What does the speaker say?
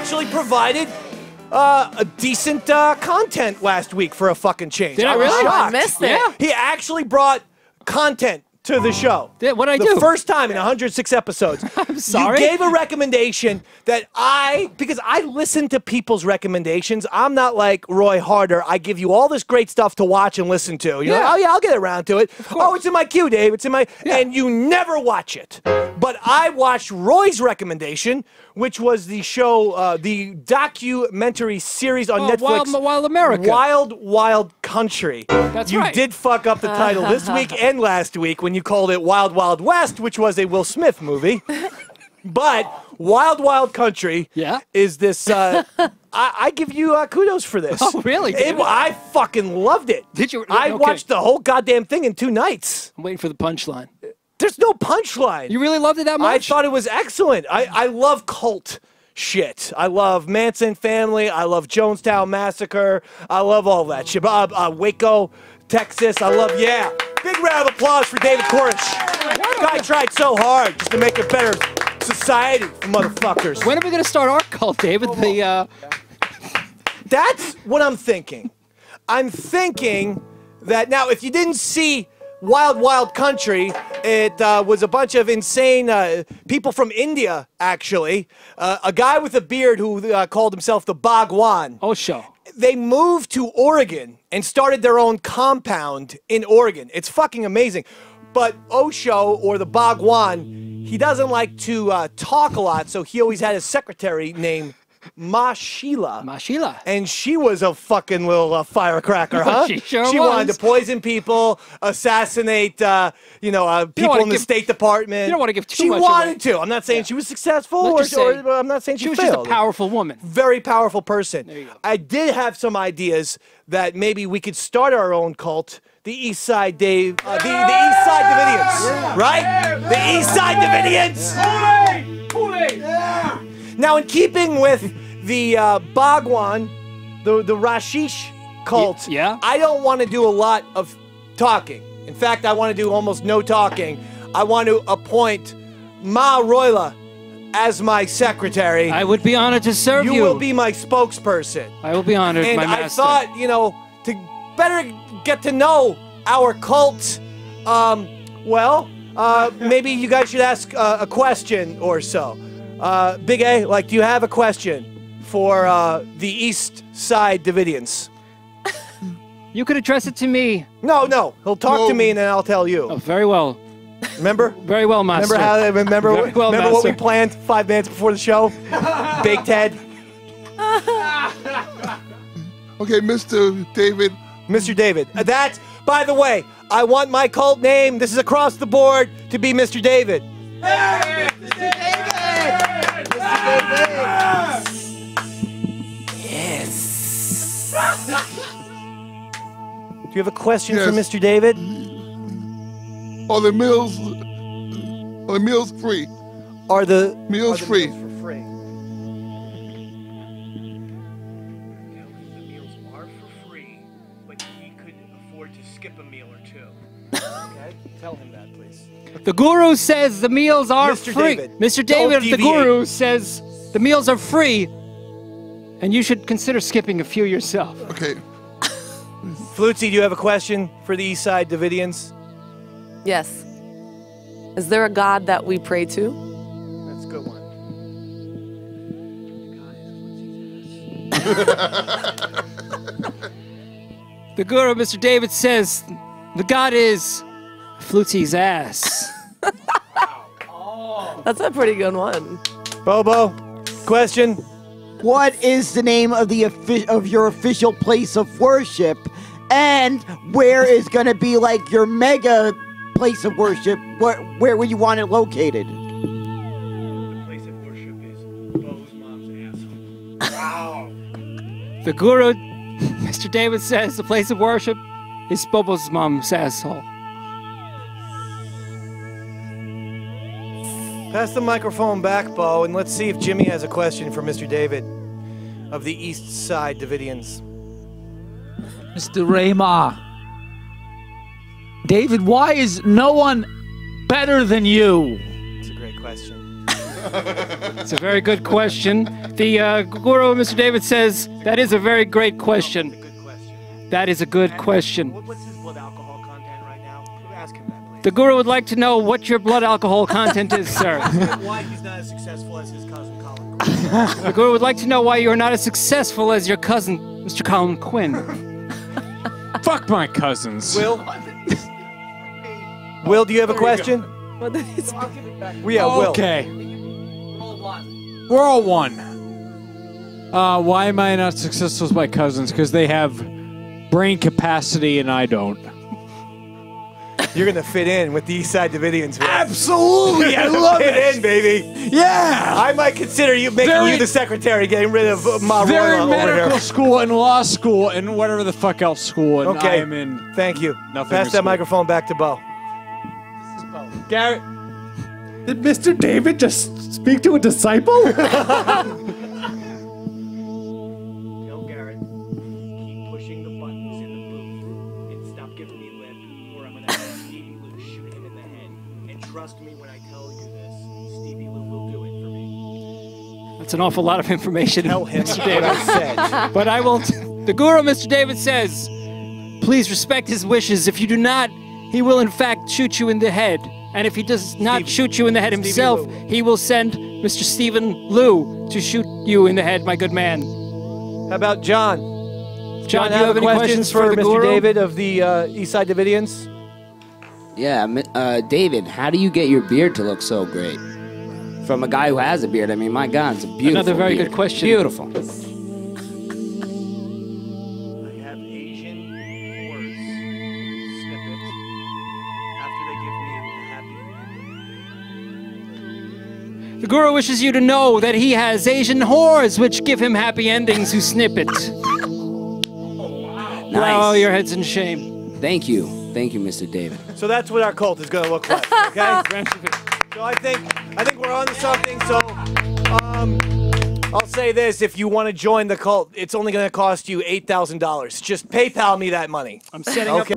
actually provided a decent content last week for a fucking change. Did I really? I missed it. Yeah. He actually brought content to the show. What'd I do? The first time in 106 episodes. I'm sorry. You gave a recommendation that because I listen to people's recommendations. I'm not like Roy Harder. I give you all this great stuff to watch and listen to. You're like, oh yeah, I'll get around to it. Oh, it's in my queue, Dave. It's in my, and you never watch it. But I watched Roy's recommendation, which was the show, the documentary series on Netflix. Wild America. Wild, Wild Country. That's right. You did fuck up the title this week and last week when you called it Wild Wild West, which was a Will Smith movie. But Wild Wild Country is this. I give you kudos for this. Oh, really? I fucking loved it. Did you? I watched the whole goddamn thing in 2 nights. I'm waiting for the punchline. There's no punchline. You really loved it that much? I thought it was excellent. I love cult shit. I love Manson family. I love Jonestown Massacre. I love all that shit. Waco, Texas. I love, Big round of applause for David Koresh. Guy tried so hard just to make a better society for motherfuckers. When are we going to start our cult, David? That's what I'm thinking. I'm thinking that now, if you didn't see Wild Wild Country, it was a bunch of insane people from India, actually. A guy with a beard who called himself the Bhagwan. Osho. They moved to Oregon and started their own compound in Oregon. It's fucking amazing. But Osho, or the Bhagwan, he doesn't like to talk a lot, so he always had his secretary named Ma Sheila. Ma Sheila. And she was a fucking little firecracker, huh? She sure She was. wanted to poison people, assassinate, people in the State Department. You don't want to give too she much wanted away. to. I'm not saying she was successful, Let's just say or I'm not saying she was failed. just a powerful woman. Very powerful person. There you go. I did have some ideas that maybe we could start our own cult. The East Side the East Side Davidians, right? The East Side Davidians. Now, in keeping with the Bhagwan, the Rashish cult, I don't want to do a lot of talking. In fact, I want to do almost no talking. I want to appoint Ma Royla as my secretary. I would be honored to serve you. You will be my spokesperson. I will be honored, and my master. I thought, to better get to know our cult, maybe you guys should ask a question or so. Big A, do you have a question for the East Side Davidians? You could address it to me. No. He'll talk to me and then I'll tell you. Oh, very well. Remember? Very well, master. Remember Very well, what we master. planned 5 minutes before the show? Baked head. Okay, Mr. David. Mr. David. By the way, I want my cult name, this is across the board, to be Mr. David. Hey, Mr. David! Mr. David! Yes. Do you have a question for Mr. David? Are the meals free? Are the meals free? Meals for free? Tell him that, please. The guru says the meals are Mr. free. David, Mr. don't David, the deviate. guru, says the meals are free, and you should consider skipping a few yourself. Okay. Flutzy, do you have a question for the East Side Davidians? Yes. Is there a God that we pray to? That's a good one. The guru, Mr. David, says the God is Flutzy's ass. That's a pretty good one. Bobo, question? What is the name of your official place of worship? And where is going to be your mega place of worship? Where would you want it located? The place of worship is Bo's mom's asshole. Wow. The guru, Mr. David, says the place of worship is Bobo's mom's asshole. Pass the microphone back, Bo, and let's see if Jimmy has a question for Mr. David of the East Side Davidians. Mr. Raymar. David, why is no one better than you? It's a great question. It's a very good question. The guru, Mr. David, says that is a very great question. That is a good question. What's his blood alcohol content right now? Ask him that, please. The guru would like to know what your blood alcohol content is, sir. Why he's not as successful as his cousin Colin. The guru would like to know why you are not as successful as your cousin, Mr. Colin Quinn. Fuck my cousins. Will, do you have a question? What did he say? Yeah, Will. Okay. We're all one. Why am I not successful as my cousins? Because they have brain capacity and I don't. You're gonna fit in with the Eastside Davidians. Will. Absolutely, I love Fit it. in, baby. Yeah. I might consider you making you the secretary, getting rid of my They're Royal in over medical here. school and law school and whatever the fuck else school. And I am in. Thank you. Nothing Pass but that school. microphone back to Bo. Garrett. Did Mr. David just speak to a disciple? Tell Garrett, keep pushing the buttons in the booth and stop giving me lip, or I'm gonna have Stevie Lou shoot him in the head. And trust me when I tell you this, Stevie Lou will do it for me. That's an awful lot of information, Tell him Mr. what David. I said. But I will. The guru, Mr. David, says, please respect his wishes. If you do not, he will in fact shoot you in the head. And if he does not shoot you in the head himself, he will send Mr. Stephen Liu to shoot you in the head, my good man. How about John? John, do you have any questions for the Mr. guru? David of the Eastside Davidians? Yeah, David, how do you get your beard to look so great? From a guy who has a beard, I mean, my God, it's a beautiful Another very beard. good question. Beautiful. I have Asian words snippets after they give me a happy ending. The guru wishes you to know that he has Asian whores which give him happy endings who snip it. Nice. Wow, your head's in shame. Thank you. Thank you, Mr. David. So that's what our cult is going to look like, okay? So I think we're on to something. So I'll say this: if you want to join the cult, it's only going to cost you $8,000. Just PayPal me that money. I'm setting up.